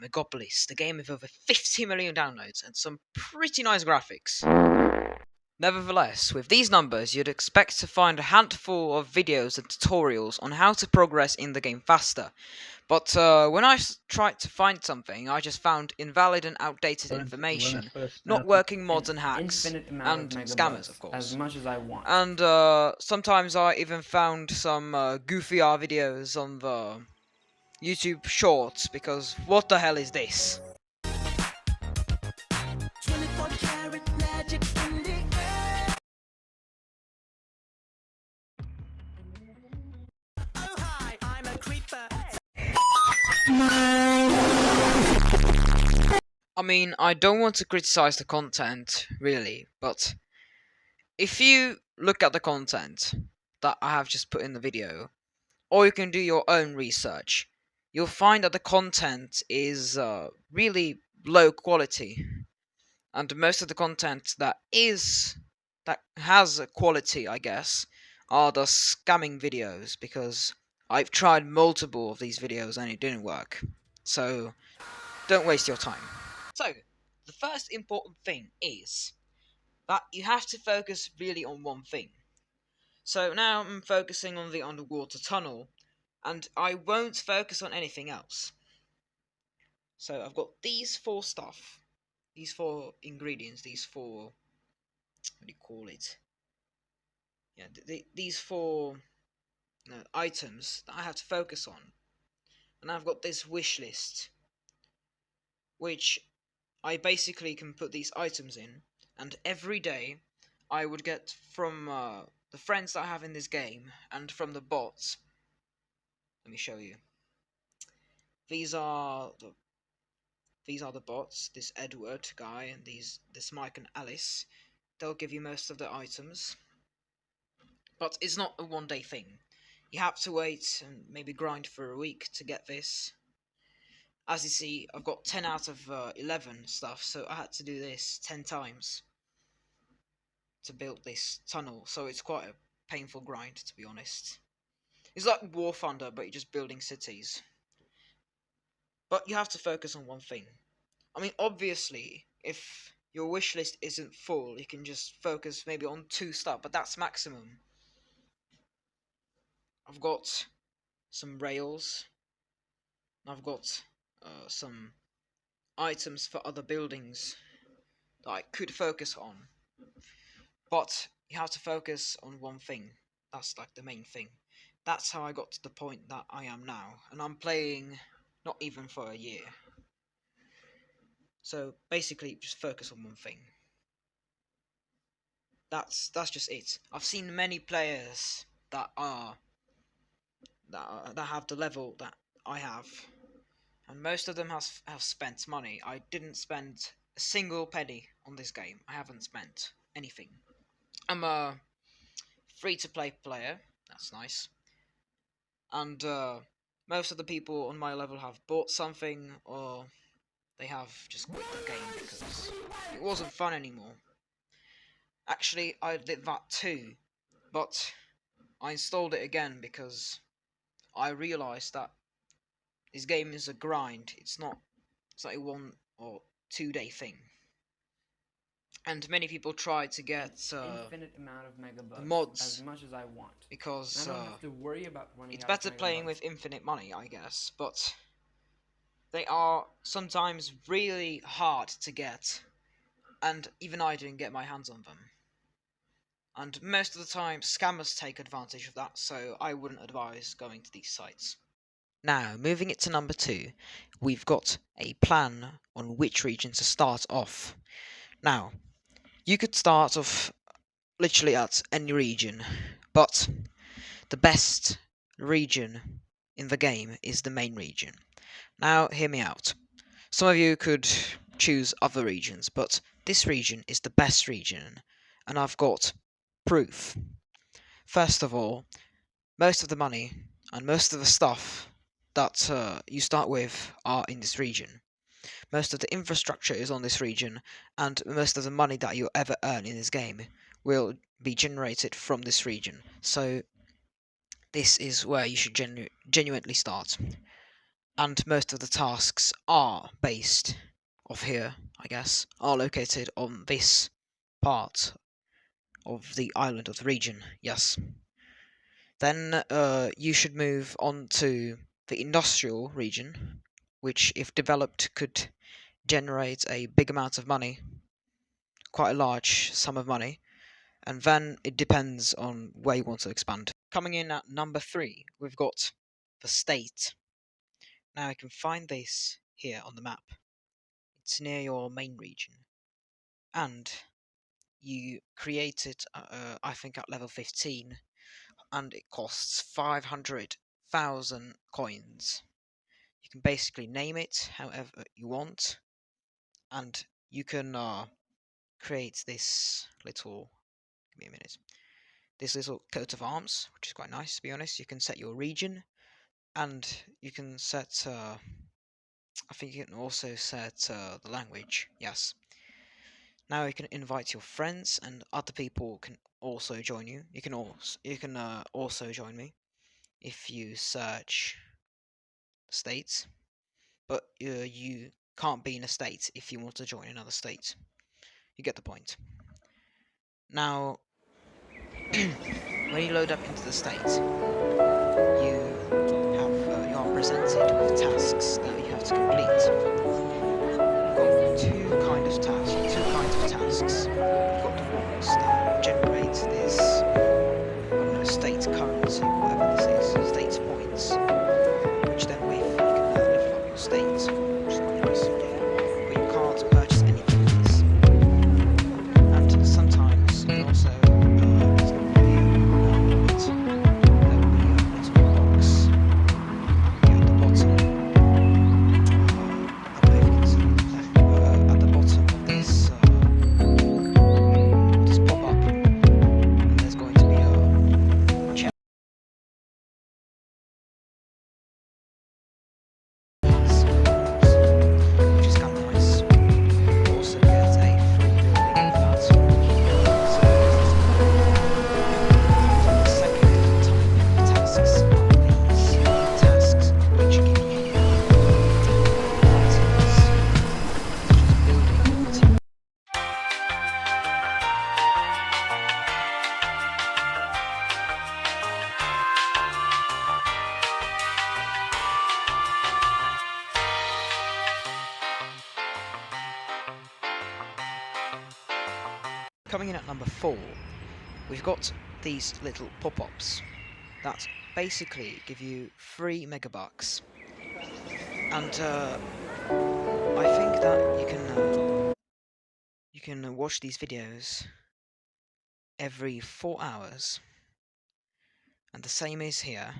Megapolis, the game with over 50 million downloads and some pretty nice graphics. Nevertheless, with these numbers, you'd expect to find a handful of videos and tutorials on how to progress in the game faster. But when I tried to find something, I just found invalid and outdated information, not working mods and hacks, and scammers, of course. And sometimes I even found some goofy videos on the YouTube Shorts, because what the hell is this? I mean, I don't want to criticize the content, really, but if you look at the content that I have just put in the video, or you can do your own research, you'll find that the content is really low quality. And most of the content that has a quality, I guess, are the scamming videos, because I've tried multiple of these videos and it didn't work. So don't waste your time. So the first important thing is that you have to focus really on one thing. So now I'm focusing on the underwater tunnel, and I won't focus on anything else. So I've got these four ingredients, these four, what do you call it? Yeah, these four items that I have to focus on. And I've got this wish list, which I basically can put these items in, and every day I would get from the friends that I have in this game and from the bots. Let me show you. These are the bots. This Edward guy and this Mike and Alice. They'll give you most of the items, but it's not a one-day thing. You have to wait and maybe grind for a week to get this. As you see, I've got 10 out of 11 stuff, so I had to do this 10 times to build this tunnel, so it's quite a painful grind, to be honest. It's like War Thunder, but you're just building cities. But you have to focus on one thing. I mean, obviously, if your wish list isn't full, you can just focus maybe on 2 stuff, but that's maximum. I've got some rails. I've got some items for other buildings that I could focus on. But you have to focus on one thing. That's like the main thing. That's how I got to the point that I am now. And I'm playing not even for a year. So basically, just focus on one thing. That's just it. I've seen many players that have the level that I have, and most of them have spent money. I didn't spend a single penny on this game. I haven't spent anything. I'm a free-to-play player. That's nice. And most of the people on my level have bought something, or they have just quit the game because it wasn't fun anymore. Actually, I did that too, but I installed it again because I realized that this game is a grind. It's not a 1 or 2 day thing. And many people try to get infinite amount of megabucks, mods as much as I want, because I don't have to worry about running it's out better of playing megabucks. with infinite money, I guess. But they are sometimes really hard to get, and even I didn't get my hands on them. And most of the time, scammers take advantage of that, so I wouldn't advise going to these sites. Now, moving it to number 2, we've got a plan on which region to start off. Now, you could start off literally at any region, but the best region in the game is the main region. Now, hear me out. Some of you could choose other regions, but this region is the best region, and I've got proof. First of all, most of the money and most of the stuff that you start with are in this region. Most of the infrastructure is on this region, and most of the money that you'll ever earn in this game will be generated from this region. So this is where you should genuinely start. and most of the tasks are based off here, I guess, are located on this part of the island of the region, yes. Then you should move on to the industrial region, which, if developed, could generate a big amount of money, quite a large sum of money, and then it depends on where you want to expand. Coming in at number 3, we've got the state. Now you can find this here on the map. It's near your main region, and you create it, I think, at level 15, and it costs 500,000 coins. You can basically name it however you want, and you can create this little, give me a minute, this little coat of arms, which is quite nice, to be honest. You can set your region, and you can set, I think you can also set the language, yes. Now you can invite your friends, and other people can also join you. You can also join me if you search states, but you can't be in a state if you want to join another state. You get the point. Now, when you load up into the state, you are presented with tasks that you have to complete. You've got two kinds of tasks. You've got the ones that generate this, I don't know, state currency, whatever this is, state points, which then with you can level up your state, which is quite nice. But you can't purchase anything with this. And sometimes you can also, it's not really now, but there will be a little box here at the bottom. I believe you can see at the bottom of this pop-up, and there's going to be a chest, which is kind of nice. You also get a free building with that. So the second type of tasks are these tasks which give you items, such as building materials. Coming in at number 4, we've got these little pop-ups that basically give you free megabucks, and I think that you can watch these videos every 4 hours, and the same is here.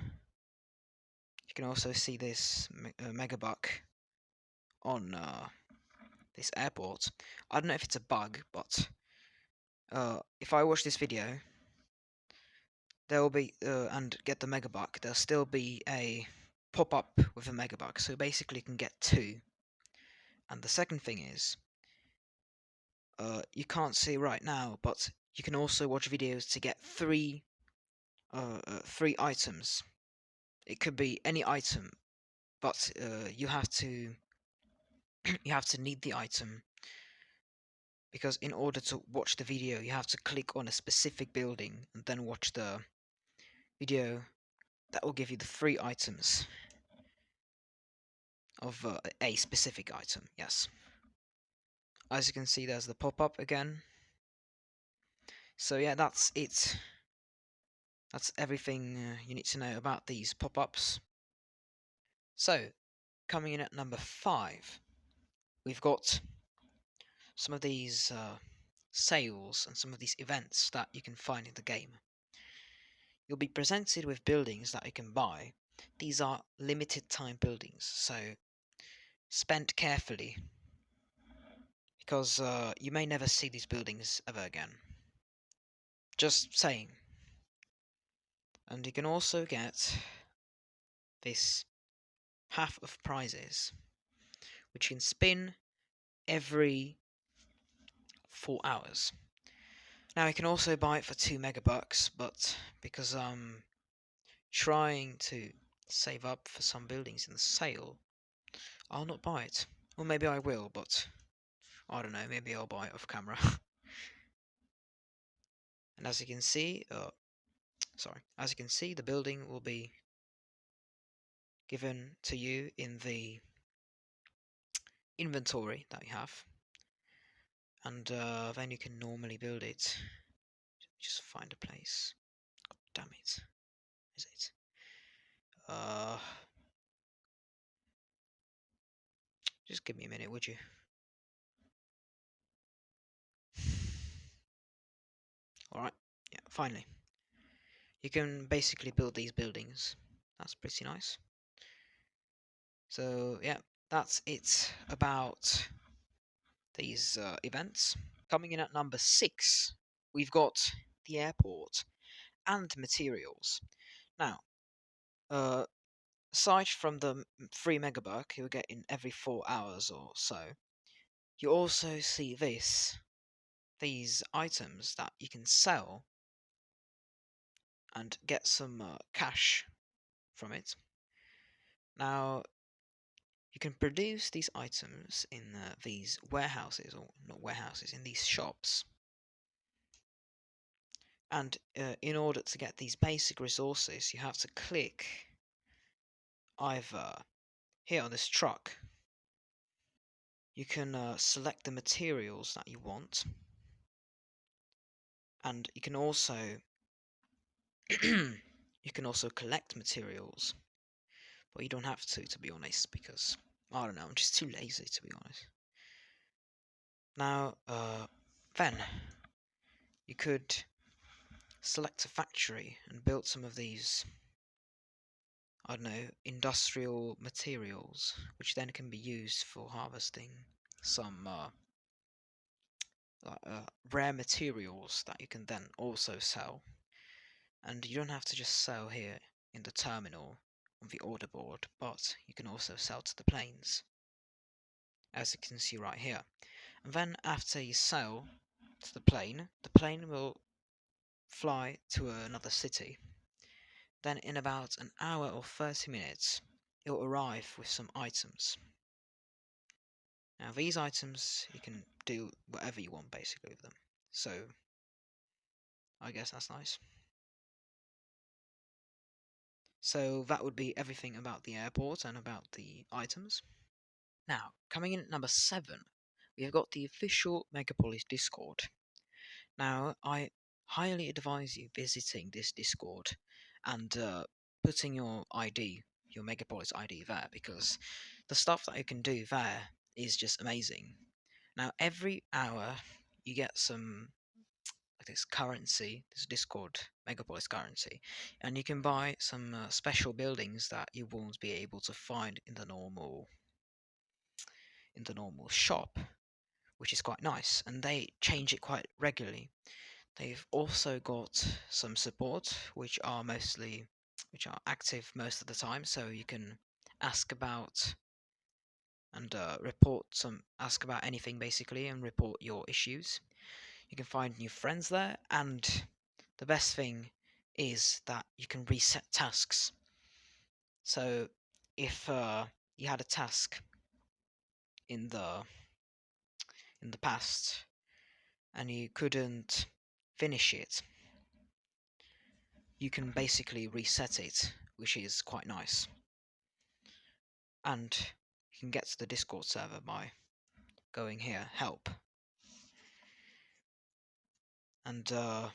You can also see this megabuck on this airport. I don't know if it's a bug, but if I watch this video, there will be and get the megabuck, there'll still be a pop-up with a megabuck. So basically, you can get 2. And the second thing is, you can't see right now, but you can also watch videos to get 3 items. It could be any item, but you have to need the item, because in order to watch the video, you have to click on a specific building and then watch the video that will give you the 3 items of a specific item. Yes. As you can see, there's the pop-up again. So yeah, that's it. That's everything you need to know about these pop-ups. So, coming in at number 5, we've got some of these sales and some of these events that you can find in the game. You'll be presented with buildings that you can buy. These are limited time buildings, so spend carefully, because you may never see these buildings ever again. Just saying. And you can also get this half of prizes, which you can spin every 4 hours. Now you can also buy it for 2 megabucks, but because I'm trying to save up for some buildings in the sale, I'll not buy it. Or maybe I will, but I don't know, maybe I'll buy it off camera. And as you can see, as you can see, the building will be given to you in the inventory that you have. And then you can normally build it. Just find a place. God damn it. Is it? Just give me a minute, would you? Alright, yeah, finally. You can basically build these buildings. That's pretty nice. So, yeah, that's it about these events. Coming in at number 6, we've got the airport and materials. Now, aside from the free megabuck you get in every 4 hours or so, you also see these items that you can sell and get some cash from it. Now, you can produce these items in these warehouses, or not warehouses, in these shops. And in order to get these basic resources, you have to click either here on this truck. You can select the materials that you want, and you can also collect materials, but you don't have to be honest, because I don't know, I'm just too lazy to be honest. Now, then you could select a factory and build some of these, I don't know, industrial materials, which then can be used for harvesting some rare materials that you can then also sell. And you don't have to just sell here in the terminal on the order board, but you can also sell to the planes, as you can see right here. And then after you sell to the plane will fly to another city. Then in about an hour or 30 minutes, it will arrive with some items. Now these items, you can do whatever you want basically with them. So, I guess that's nice. So that would be everything about the airport and about the items. Now, coming in at number 7, we have got the official Megapolis Discord. Now, I highly advise you visiting this Discord and putting your ID, your Megapolis ID there, because the stuff that you can do there is just amazing. Now, every hour you get some like this currency, this Discord Megapolis currency, and you can buy some special buildings that you won't be able to find in the normal shop, which is quite nice, and they change it quite regularly. They've also got some support, which are active most of the time, so you can ask about and ask about anything basically, and report your issues. You can find new friends there, and the best thing is that you can reset tasks. So if you had a task in the past and you couldn't finish it, you can basically reset it, which is quite nice. And you can get to the Discord server by going here, help, and you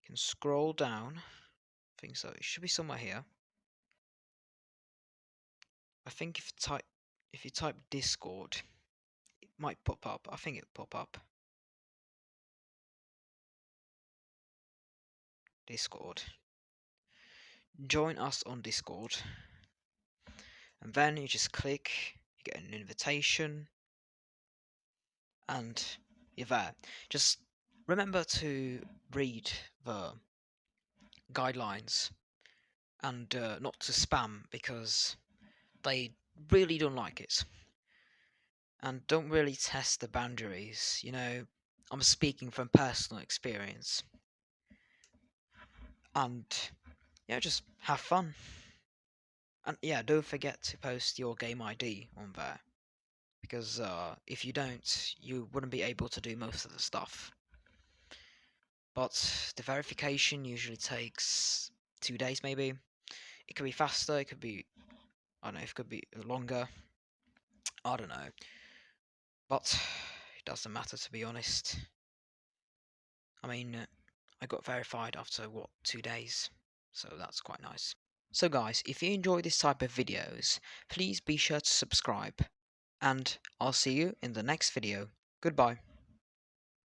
can scroll down. I think so. It should be somewhere here. I think if you type Discord, it might pop up. I think it'll pop up. Discord. Join us on Discord. And then you just click, you get an invitation, and you're there. Just remember to read the guidelines and not to spam, because they really don't like it. And don't really test the boundaries. You know, I'm speaking from personal experience. And yeah, just have fun. And yeah, don't forget to post your game ID on there, because if you don't, you wouldn't be able to do most of the stuff. But the verification usually takes 2 days, maybe. It could be faster, it could be, I don't know, it could be longer. I don't know. But it doesn't matter, to be honest. I mean, I got verified after, what, 2 days? So that's quite nice. So guys, if you enjoy this type of videos, please be sure to subscribe. And I'll see you in the next video. Goodbye.